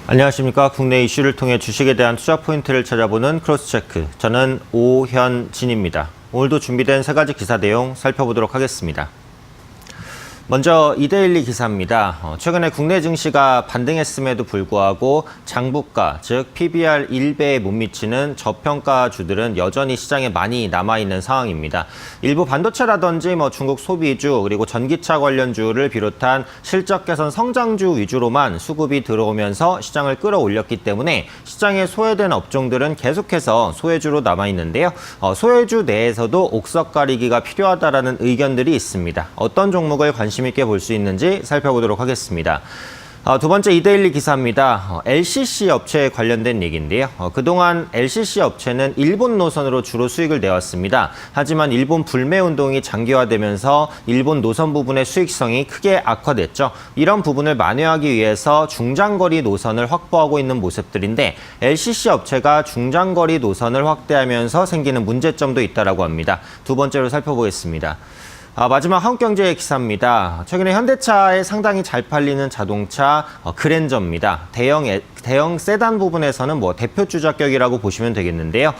안녕하십니까. 국내 이슈를 통해 주식에 대한 투자 포인트를 찾아보는 크로스체크. 저는 오현진입니다. 오늘도 준비된 세 가지 기사 내용 살펴보도록 하겠습니다. 먼저 이데일리 기사입니다. 최근에 국내 증시가 반등했음에도 불구하고 장부가, 즉 PBR 1배에 못 미치는 저평가주들은 여전히 시장에 많이 남아있는 상황입니다. 일부 반도체라든지 중국 소비주 그리고 전기차 관련주를 비롯한 실적 개선 성장주 위주로만 수급이 들어오면서 시장을 끌어올렸기 때문에 시장에 소외된 업종들은 계속해서 소외주로 남아있는데요. 소외주 내에서도 옥석 가리기가 필요하다라는 의견들이 있습니다. 어떤 종목을 관심 있게 볼 수 있는지 살펴보도록 하겠습니다. 두 번째 이데일리 기사입니다. LCC 업체에 관련된 얘기인데요. 그동안 LCC 업체는 일본 노선으로 주로 수익을 내왔습니다. 하지만 일본 불매 운동이 장기화되면서 일본 노선 부분의 수익성이 크게 악화됐죠. 이런 부분을 만회하기 위해서 중장거리 노선을 확보하고 있는 모습들인데 LCC 업체가 중장거리 노선을 확대하면서 생기는 문제점도 있다고 합니다. 두 번째로 살펴보겠습니다. 마지막 한국경제 기사입니다. 최근에 현대차에 상당히 잘 팔리는 자동차 그랜저입니다. 대형 세단 부분에서는 대표 주자격이라고 보시면 되겠는데요.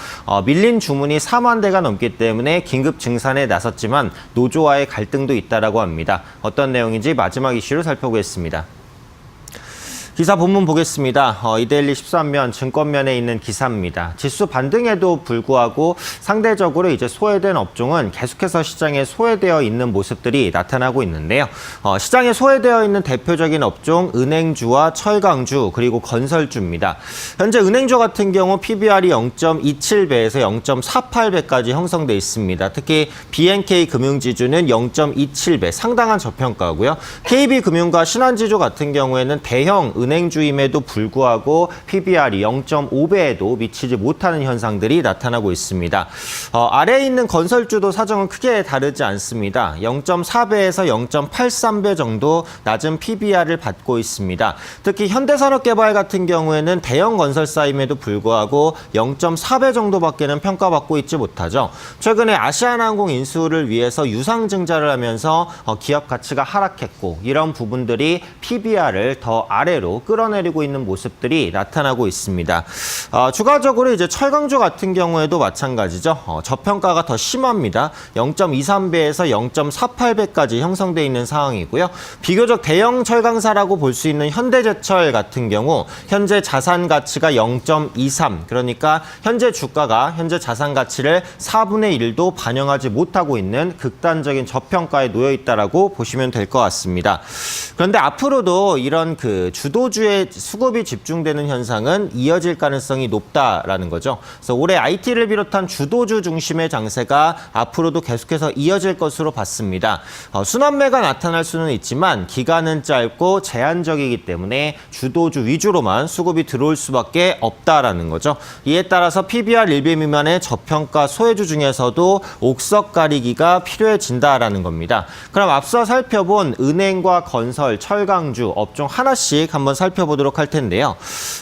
밀린 주문이 4만 대가 넘기 때문에 긴급 증산에 나섰지만 노조와의 갈등도 있다고 합니다. 어떤 내용인지 마지막 이슈로 살펴보겠습니다. 기사 본문 보겠습니다. 이데일리 13면 증권면에 있는 기사입니다. 지수 반등에도 불구하고 상대적으로 이제 소외된 업종은 계속해서 시장에 소외되어 있는 모습들이 나타나고 있는데요. 시장에 소외되어 있는 대표적인 업종 은행주와 철강주 그리고 건설주입니다. 현재 은행주 같은 경우 PBR이 0.27배에서 0.48배까지 형성돼 있습니다. 특히 BNK 금융지주는 0.27배, 상당한 저평가고요. KB금융과 신한지주 같은 경우에는 대형 은행주임에도 불구하고 PBR이 0.5배에도 미치지 못하는 현상들이 나타나고 있습니다. 아래에 있는 건설주도 사정은 크게 다르지 않습니다. 0.4배에서 0.83배 정도 낮은 PBR을 받고 있습니다. 특히 현대산업개발 같은 경우에는 대형 건설사임에도 불구하고 0.4배 정도밖에는 평가받고 있지 못하죠. 최근에 아시아나항공 인수를 위해서 유상증자를 하면서 기업 가치가 하락했고 이런 부분들이 PBR을 더 아래로 끌어내리고 있는 모습들이 나타나고 있습니다. 추가적으로 이제 철강주 같은 경우에도 마찬가지죠. 저평가가 더 심합니다. 0.23배에서 0.48배까지 형성돼 있는 상황이고요. 비교적 대형 철강사라고 볼 수 있는 현대제철 같은 경우 현재 자산 가치가 0.23, 그러니까 현재 주가가 현재 자산 가치를 4분의 1도 반영하지 못하고 있는 극단적인 저평가에 놓여 있다라고 보시면 될 것 같습니다. 그런데 앞으로도 이런 주도주의 수급이 집중되는 현상은 이어질 가능성이 높다라는 거죠. 그래서 올해 IT를 비롯한 주도주 중심의 장세가 앞으로도 계속해서 이어질 것으로 봤습니다. 순환매가 나타날 수는 있지만 기간은 짧고 제한적이기 때문에 주도주 위주로만 수급이 들어올 수밖에 없다라는 거죠. 이에 따라서 PBR 1배 미만의 저평가 소외주 중에서도 옥석 가리기가 필요해진다라는 겁니다. 그럼 앞서 살펴본 은행과 건설, 철강주 업종 하나씩 한번 살펴보도록 할 텐데요.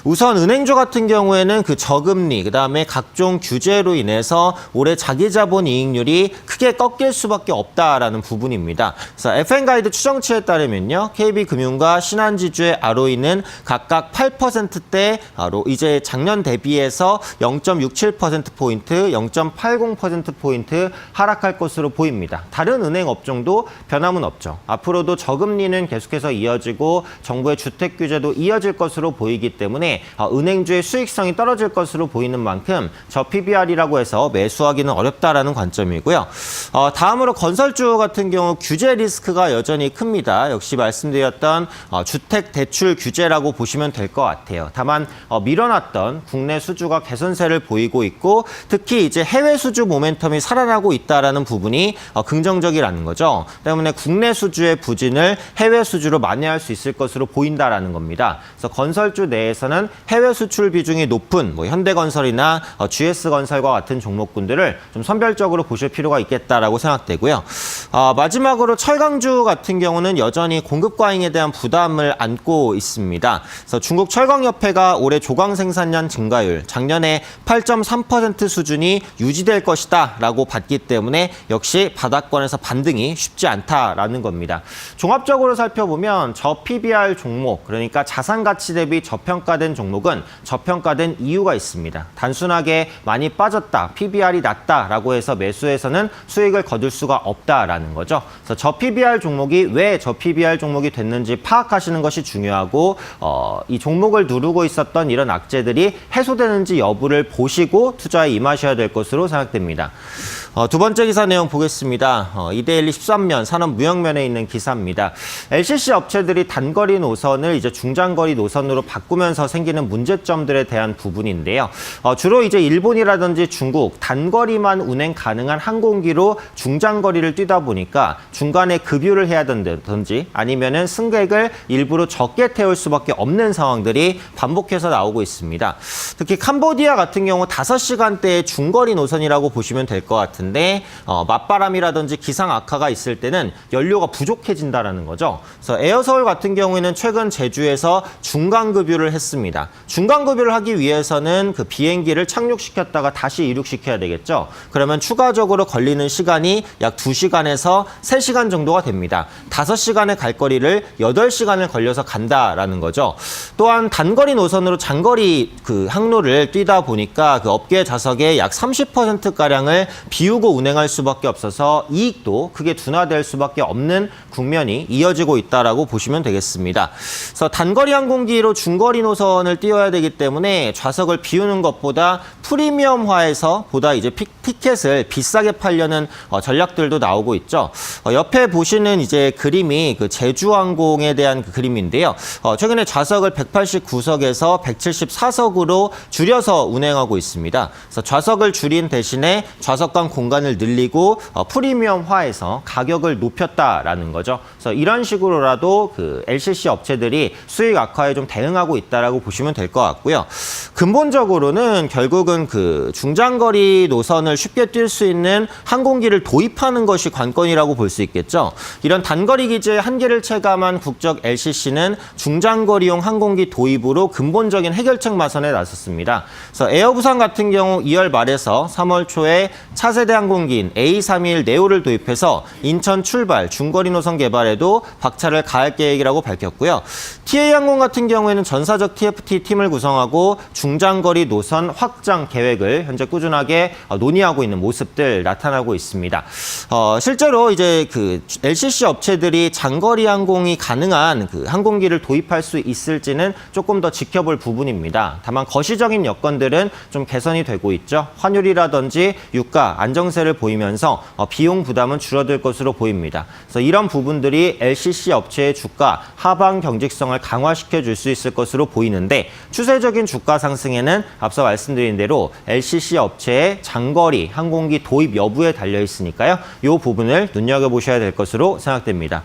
우선 은행주 같은 경우에는 저금리, 그다음에 각종 규제로 인해서 올해 자기자본 이익률이 크게 꺾일 수밖에 없다라는 부분입니다. 그래서 FN가이드 추정치에 따르면요. KB금융과 신한지주의 ROE는 각각 8%대로 이제 작년 대비해서 0.67%포인트, 0.80%포인트 하락할 것으로 보입니다. 다른 은행 업종도 변함은 없죠. 앞으로도 저금리는 계속해서 이어지고 정부의 주택 규제도 이어질 것으로 보이기 때문에 은행주의 수익성이 떨어질 것으로 보이는 만큼 저 PBR이라고 해서 매수하기는 어렵다라는 관점이고요. 다음으로 건설주 같은 경우 규제 리스크가 여전히 큽니다. 역시 말씀드렸던 주택 대출 규제라고 보시면 될 것 같아요. 다만 밀어놨던 국내 수주가 개선세를 보이고 있고 특히 이제 해외 수주 모멘텀이 살아나고 있다라는 부분이 긍정적이라는 거죠. 때문에 국내 수주의 부진을 해외 수주로 만회할 수 있을 것으로 보인다라는 겁니다. 그래서 건설주 내에서는 해외 수출 비중이 높은 현대건설이나 GS건설과 같은 종목군들을 좀 선별적으로 보실 필요가 있겠다라고 생각되고요. 마지막으로 철강주 같은 경우는 여전히 공급 과잉에 대한 부담을 안고 있습니다. 그래서 중국 철강협회가 올해 조광 생산량 증가율 작년에 8.3% 수준이 유지될 것이다라고 봤기 때문에 역시 바닥권에서 반등이 쉽지 않다라는 겁니다. 종합적으로 살펴보면 저 PBR 종목, 그러니까 보니까 자산 가치 대비 저평가된 종목은 저평가된 이유가 있습니다. 단순하게 많이 빠졌다, PBR이 낮다라고 해서 매수해서는 수익을 거둘 수가 없다라는 거죠. 그래서 저 PBR 종목이 왜 저 PBR 종목이 됐는지 파악하시는 것이 중요하고 이 종목을 누르고 있었던 이런 악재들이 해소되는지 여부를 보시고 투자에 임하셔야 될 것으로 생각됩니다. 두 번째 기사 내용 보겠습니다. 이데일리 13면 산업무역면에 있는 기사입니다. LCC 업체들이 단거리 노선을 이제 중장거리 노선으로 바꾸면서 생기는 문제점들에 대한 부분인데요. 주로 이제 일본이라든지 중국 단거리만 운행 가능한 항공기로 중장거리를 뛰다 보니까 중간에 급유를 해야 된다든지 아니면은 승객을 일부러 적게 태울 수밖에 없는 상황들이 반복해서 나오고 있습니다. 특히 캄보디아 같은 경우 5시간대의 중거리 노선이라고 보시면 될 것 같은데 맞바람이라든지 기상 악화가 있을 때는 연료가 부족해진다는 거죠. 그래서 에어서울 같은 경우에는 최근 제주에서 중간급유를 했습니다. 중간급유를 하기 위해서는 그 비행기를 착륙시켰다가 다시 이륙시켜야 되겠죠. 그러면 추가적으로 걸리는 시간이 약 2시간에서 3시간 정도가 됩니다. 5시간의 갈 거리를 8시간을 걸려서 간다라는 거죠. 또한 단거리 노선으로 장거리 그 항로를 뛰다 보니까 그 업계 자석의 약 30%가량을 비우고 운행할 수밖에 없어서 이익도 크게 둔화될 수밖에 없는 국면이 이어지고 있다라고 보시면 되겠습니다. 그래서 단거리 항공기로 중거리 노선을 띄워야 되기 때문에 좌석을 비우는 것보다 프리미엄화해서 보다 이제 티켓을 비싸게 팔려는 전략들도 나오고 있죠. 옆에 보시는 이제 그림이 그 제주항공에 대한 그 그림인데요. 최근에 좌석을 189석에서 174석으로 줄여서 운행하고 있습니다. 그래서 좌석을 줄인 대신에 좌석 간 공간을 늘리고 프리미엄화해서 가격을 높였다라는 거죠. 그래서 이런 식으로라도 그 LCC 업체들이 수익 악화에 좀 대응하고 있다라고 보시면 될 것 같고요. 근본적으로는 결국은 그 중장거리 노선을 쉽게 뛸 수 있는 항공기를 도입하는 것이 관건이라고 볼 수 있겠죠. 이런 단거리 기지의 한계를 체감한 국적 LCC는 중장거리용 항공기 도입으로 근본적인 해결책 마련에 나섰습니다. 그래서 에어부산 같은 경우 2월 말에서 3월 초에 차세대 항공기인 A321 네오를 도입해서 인천 출발 중거리 노선 개발에도 박차를 가할 계획이라고 밝혔고요. TA항공 같은 경우에는 전사적 TFT 팀을 구성하고 중장거리 노선 확장 계획을 현재 꾸준하게 논의하고 있는 모습들 나타나고 있습니다. 실제로 이제 그 LCC 업체들이 장거리 항공이 가능한 그 항공기를 도입할 수 있을지는 조금 더 지켜볼 부분입니다. 다만 거시적인 여건들은 좀 개선이 되고 있죠. 환율이라든지 유가, 안정세를 보이면서 비용 부담은 줄어들 것으로 보입니다. 그래서 이런 부분들이 LCC 업체의 주가 하방 경직성을 강화시켜 줄 수 있을 것으로 보이는데 추세적인 주가 상승에는 앞서 말씀드린 대로 LCC 업체의 장거리 항공기 도입 여부에 달려 있으니까요. 이 부분을 눈여겨보셔야 될 것으로 생각됩니다.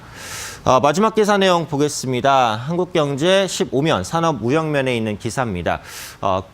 마지막 기사 내용 보겠습니다. 한국경제 15면 산업무역면에 있는 기사입니다.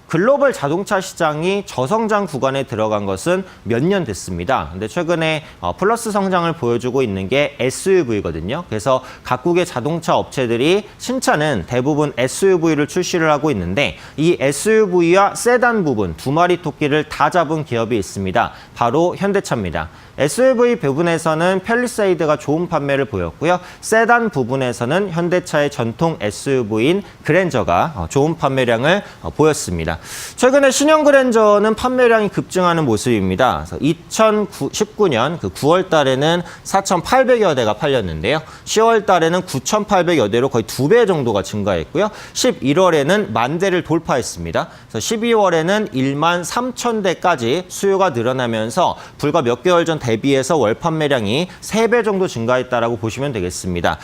글로벌 자동차 시장이 저성장 구간에 들어간 것은 몇 년 됐습니다. 근데 최근에 플러스 성장을 보여주고 있는 게 SUV거든요. 그래서 각국의 자동차 업체들이 신차는 대부분 SUV를 출시를 하고 있는데 이 SUV와 세단 부분 두 마리 토끼를 다 잡은 기업이 있습니다. 바로 현대차입니다. SUV 부분에서는 팰리세이드가 좋은 판매를 보였고요. 세단 부분에서는 현대차의 전통 SUV인 그랜저가 좋은 판매량을 보였습니다. 최근에 신형 그랜저는 판매량이 급증하는 모습입니다. 그래서 2019년 그 9월 달에는 4,800여 대가 팔렸는데요. 10월 달에는 9,800여 대로 거의 2배 정도가 증가했고요. 11월에는 10,000대를 돌파했습니다. 그래서 12월에는 13,000대까지 수요가 늘어나면서 불과 몇 개월 전 대비해서 월 판매량이 3배 정도 증가했다라고 보시면 되겠습니다.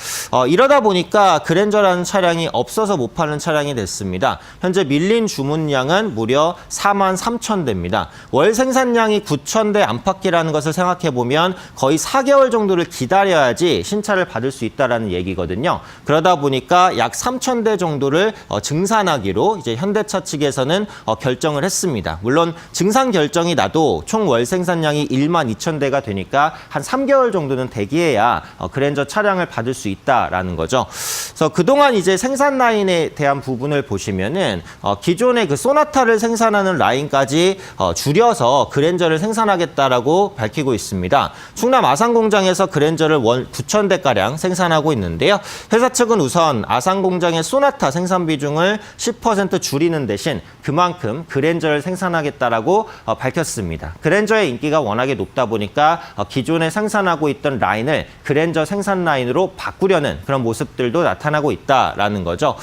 이러다 보니까 그랜저라는 차량이 없어서 못 파는 차량이 됐습니다. 현재 밀린 주문량은 무려 43,000대입니다. 월 생산량이 9,000대 안팎이라는 것을 생각해보면 거의 4개월 정도를 기다려야지 신차를 받을 수 있다는 얘기거든요. 그러다 보니까 약 3,000대 정도를 증산하기로 이제 현대차 측에서는 결정을 했습니다. 물론 증산 결정이 나도 총 월 생산량이 12,000대 20%대가 되니까 한 3개월 정도는 대기해야 그랜저 차량을 받을 수 있다라는 거죠. 그래서 그동안 이제 생산 라인에 대한 부분을 보시면은 기존의 그 소나타를 생산하는 라인까지 줄여서 그랜저를 생산하겠다라고 밝히고 있습니다. 충남 아산 공장에서 그랜저를 월 9,000대가량 생산하고 있는데요. 회사 측은 우선 아산 공장의 소나타 생산 비중을 10% 줄이는 대신 그만큼 그랜저를 생산하겠다라고 밝혔습니다. 그랜저의 인기가 워낙에 높다 보니까 기존에 생산하고 있던 라인을 그랜저 생산 라인으로 바꾸려는 그런 모습들도 나타나고 있다라는 거죠.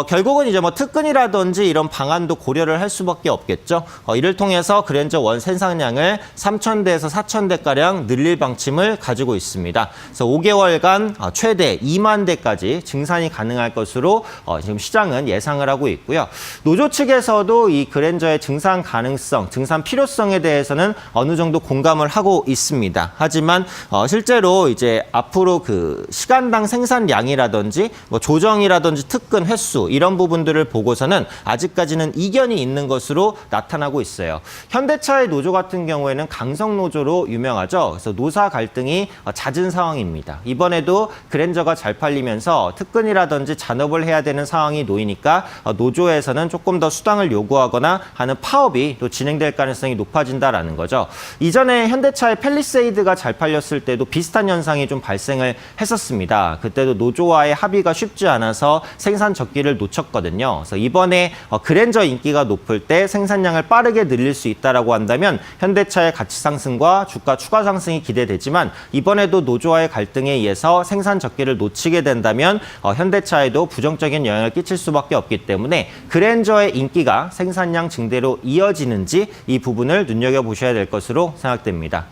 결국은 이제 뭐 특근이라든지 이런 방안도 고려를 할 수밖에 없겠죠. 이를 통해서 그랜저 원 생산량을 3,000대에서 4,000대가량 늘릴 방침을 가지고 있습니다. 그래서 5개월간 최대 2만 대까지 증산이 가능할 것으로 지금 시장은 예상을 하고 있고요. 노조 측에서도 이 그랜저의 증산 가능성, 증산 필요성에 대해서는 어느 정도 공감을 하고 있습니다. 하지만 실제로 이제 앞으로 그 시간당 생산량이라든지 뭐 조정이라든지 특근 횟수 이런 부분들을 보고서는 아직까지는 이견이 있는 것으로 나타나고 있어요. 현대차의 노조 같은 경우에는 강성 노조로 유명하죠. 그래서 노사 갈등이 잦은 상황입니다. 이번에도 그랜저가 잘 팔리면서 특근이라든지 잔업을 해야 되는 상황이 놓이니까 노조에서는 조금 더 수당을 요구하거나 하는 파업이 또 진행될 가능성이 높아진다라는 거죠. 이전에 현대차의 팰리세이드가 잘 팔렸을 때도 비슷한 현상이 좀 발생을 했었습니다. 그때도 노조와의 합의가 쉽지 않아서 생산 적기를 놓쳤거든요. 그래서 이번에 그랜저 인기가 높을 때 생산량을 빠르게 늘릴 수 있다라고 한다면 현대차의 가치 상승과 주가 추가 상승이 기대되지만 이번에도 노조와의 갈등에 의해서 생산 적기를 놓치게 된다면 현대차에도 부정적인 영향을 끼칠 수밖에 없기 때문에 그랜저의 인기가 생산량 증대로 이어지는지 이 부분을 눈여겨보셔야 될 것으로 생각됩니다.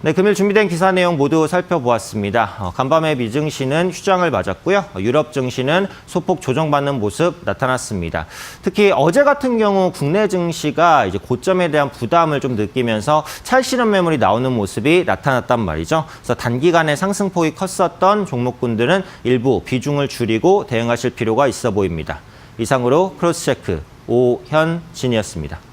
네, 금일 준비된 기사 내용 모두 살펴보았습니다. 간밤에 미 증시는 휴장을 맞았고요. 유럽 증시는 소폭 조정받는 모습 나타났습니다. 특히 어제 같은 경우 국내 증시가 이제 고점에 대한 부담을 좀 느끼면서 찰실현 매물이 나오는 모습이 나타났단 말이죠. 그래서 단기간에 상승폭이 컸었던 종목군들은 일부 비중을 줄이고 대응하실 필요가 있어 보입니다. 이상으로 크로스체크 오현진이었습니다.